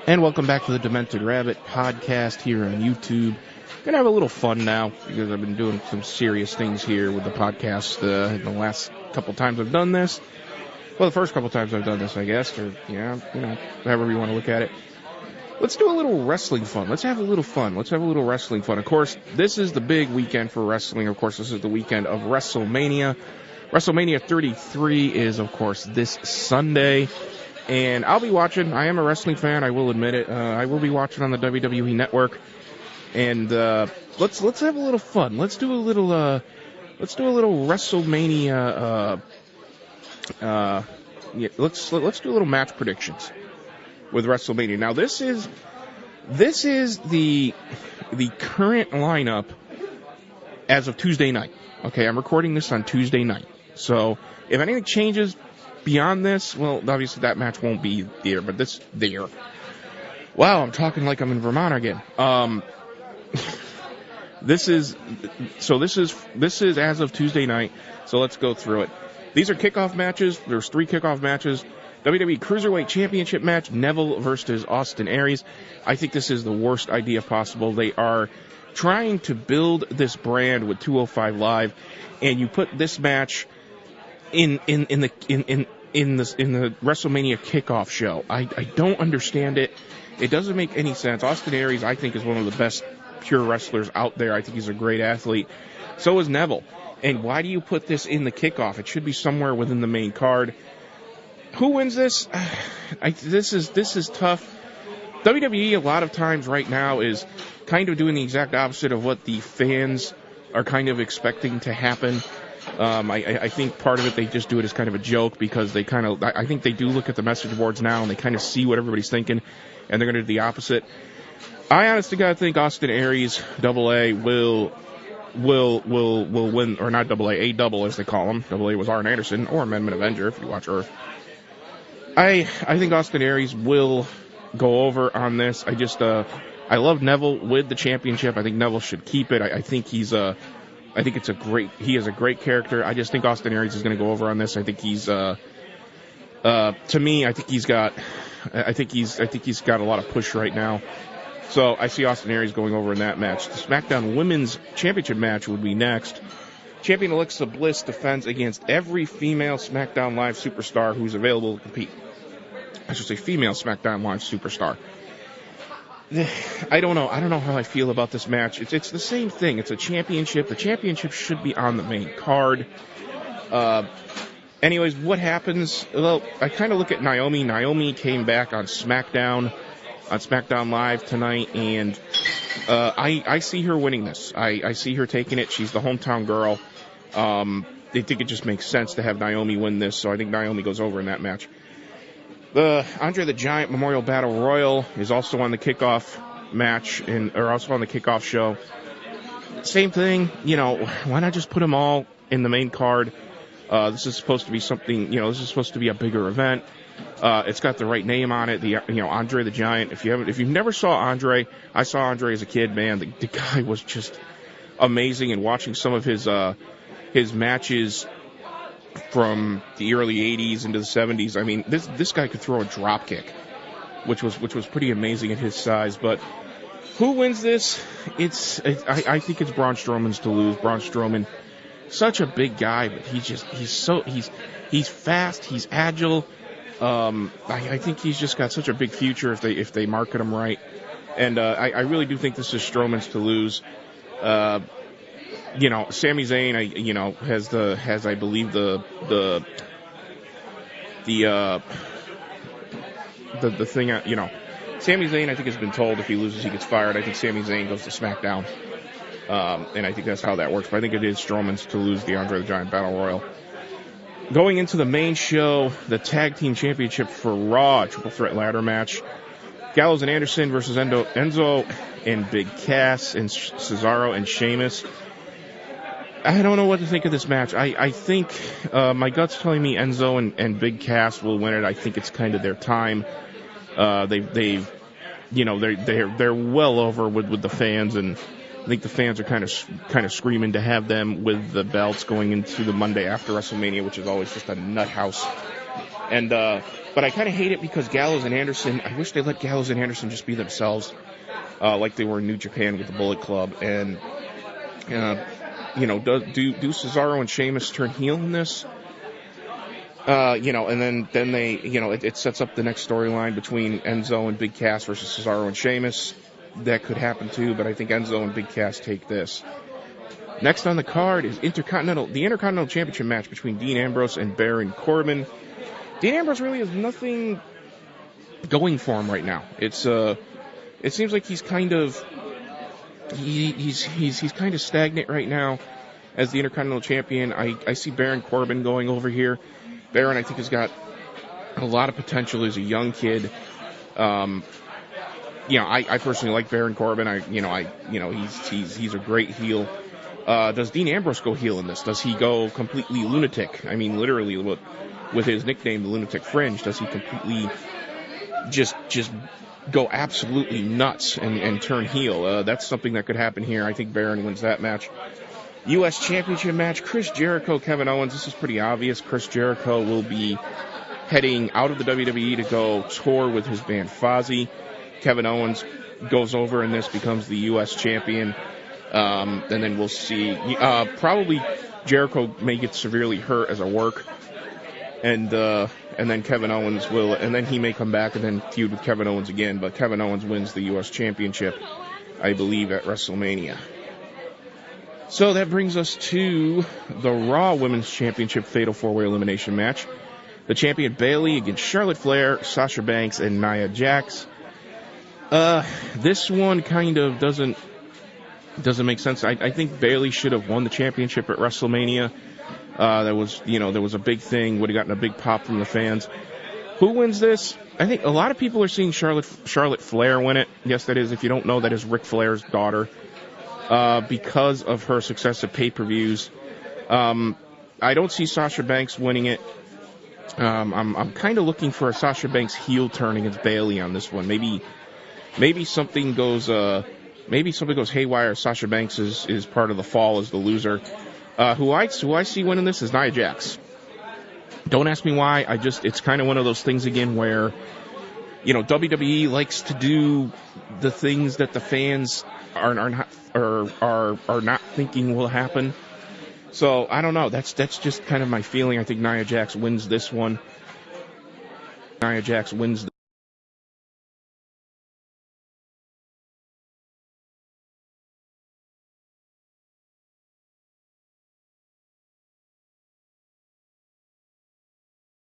And welcome back to the Demented Rabbit Podcast here on YouTube. Gonna have a little fun now because I've been doing some serious things here with the podcast in the last couple times I've done this. Well, the first couple times I've done this, I guess, or however you want to look at it. Let's do a little wrestling fun. Let's have a little fun. Let's have a little wrestling fun. Of course, this is the big weekend for wrestling. Of course, this is the weekend of WrestleMania. WrestleMania 33 is, of course, this Sunday. And I'll be watching. I am a wrestling fan. I will admit it. I will be watching on the WWE Network. And let's have a little fun. Let's do a little WrestleMania. Let's do a little match predictions with WrestleMania. Now this is the current lineup as of Tuesday night. Okay, I'm recording this on Tuesday night. So if anything changes beyond this, well, obviously that match won't be there, but this there. Wow, I'm talking like I'm in Vermont again. This is as of Tuesday night. So let's go through it. These are kickoff matches. There's 3 kickoff matches. WWE Cruiserweight Championship match, Neville versus Austin Aries. I think this is the worst idea possible. They are trying to build this brand with 205 Live, and you put this match in the WrestleMania kickoff show. I don't understand it. It doesn't make any sense. Austin Aries, I think, is one of the best pure wrestlers out there. I think he's a great athlete. So is Neville. And why do you put this in the kickoff? It should be somewhere within the main card. Who wins this? This is tough. WWE a lot of times right now is kind of doing the exact opposite of what the fans are kind of expecting to happen. I think part of it they just do it as kind of a joke because they I think they do look at the message boards now and they kind of see what everybody's thinking and they're going to do the opposite. I honestly gotta think Austin Aries, AA, will win, or not AA, A double as they call him. AA was Arn Anderson or Amendment Avenger if you watch Earth. I think Austin Aries will go over on this. I love Neville with the championship. I think Neville should keep it. I think he is a great character. I just think Austin Aries is going to go over on this. I think he's to me, I think he's got a lot of push right now. So I see Austin Aries going over in that match. The SmackDown Women's Championship match would be next. Champion Alexa Bliss defends against every female SmackDown Live superstar who's available to compete. I should say female SmackDown Live superstar. I don't know how I feel about this match. It's the same thing. It's a championship. The championship should be on the main card. Anyways, what happens? Well, I kind of look at Naomi. Naomi came back on SmackDown Live tonight, and I see her winning this. I see her taking it. She's the hometown girl. I think it just makes sense to have Naomi win this, so I think Naomi goes over in that match. The Andre the Giant Memorial Battle Royal is also on the kickoff match, or also on the kickoff show. Same thing, why not just put them all in the main card? This is supposed to be something, this is supposed to be a bigger event. It's got the right name on it. Andre the Giant. If you never saw Andre, I saw Andre as a kid. Man, the guy was just amazing. And watching some of his matches from the early '80s into the '70s, I mean, this guy could throw a drop kick, which was pretty amazing at his size. But who wins this? I think it's Braun Strowman's to lose. Braun Strowman, such a big guy, but he's fast. He's agile. I think he's just got such a big future if they market him right, and I really do think this is Strowman's to lose. Sami Zayn, has I believe the thing. Sami Zayn I think has been told if he loses he gets fired. I think Sami Zayn goes to SmackDown, and I think that's how that works. But I think it is Strowman's to lose the Andre the Giant Battle Royal. Going into the main show, the Tag Team Championship for Raw, Triple Threat Ladder match. Gallows and Anderson versus Enzo and Big Cass and Cesaro and Sheamus. I don't know what to think of this match. I think my gut's telling me Enzo and Big Cass will win it. I think it's kind of their time. They're well over with the fans, and I think the fans are kind of screaming to have them with the belts going into the Monday after WrestleMania, which is always just a nut house. And but I kind of hate it because Gallows and Anderson, I wish they let Gallows and Anderson just be themselves, like they were in New Japan with the Bullet Club. And, you know, do Cesaro and Sheamus turn heel in this? You know, and then they, you know, it sets up the next storyline between Enzo and Big Cass versus Cesaro and Sheamus. That could happen too, but I think Enzo and Big Cass take this. Next on the card is the Intercontinental Championship match between Dean Ambrose and Baron Corbin. Dean Ambrose really has nothing going for him right now. It seems like he's kind of he's kind of stagnant right now as the Intercontinental Champion. I see Baron Corbin going over here. Baron, I think, has got a lot of potential as a young kid. You know, I personally like Baron Corbin. He's a great heel. Does Dean Ambrose go heel in this? Does he go completely lunatic? I mean, literally, with his nickname, the Lunatic Fringe, does he completely just go absolutely nuts and turn heel? That's something that could happen here. I think Baron wins that match. U.S. Championship match, Chris Jericho, Kevin Owens. This is pretty obvious. Chris Jericho will be heading out of the WWE to go tour with his band Fozzy. Kevin Owens goes over in this, becomes the U.S. champion. And then we'll see. Probably Jericho may get severely hurt as a work. And then Kevin Owens will, and then he may come back and then feud with Kevin Owens again. But Kevin Owens wins the U.S. Championship, I believe, at WrestleMania. So that brings us to the Raw Women's Championship Fatal 4-Way Elimination match. The champion Bayley against Charlotte Flair, Sasha Banks, and Nia Jax. This one kind of doesn't make sense. I think Bayley should have won the championship at WrestleMania. There was a big thing, would have gotten a big pop from the fans. Who wins this? I think a lot of people are seeing Charlotte Flair win it. Yes, that is. If you don't know, that is Ric Flair's daughter. Because of her success at pay-per-views. I don't see Sasha Banks winning it. I'm kind of looking for a Sasha Banks heel turn against Bayley on this one. Maybe something goes haywire. Sasha Banks is part of the fall as the loser. Who I see winning this is Nia Jax. Don't ask me why. It's kind of one of those things again where, you know, WWE likes to do the things that the fans are not thinking will happen. So I don't know. That's just kind of my feeling. I think Nia Jax wins this one. Nia Jax wins.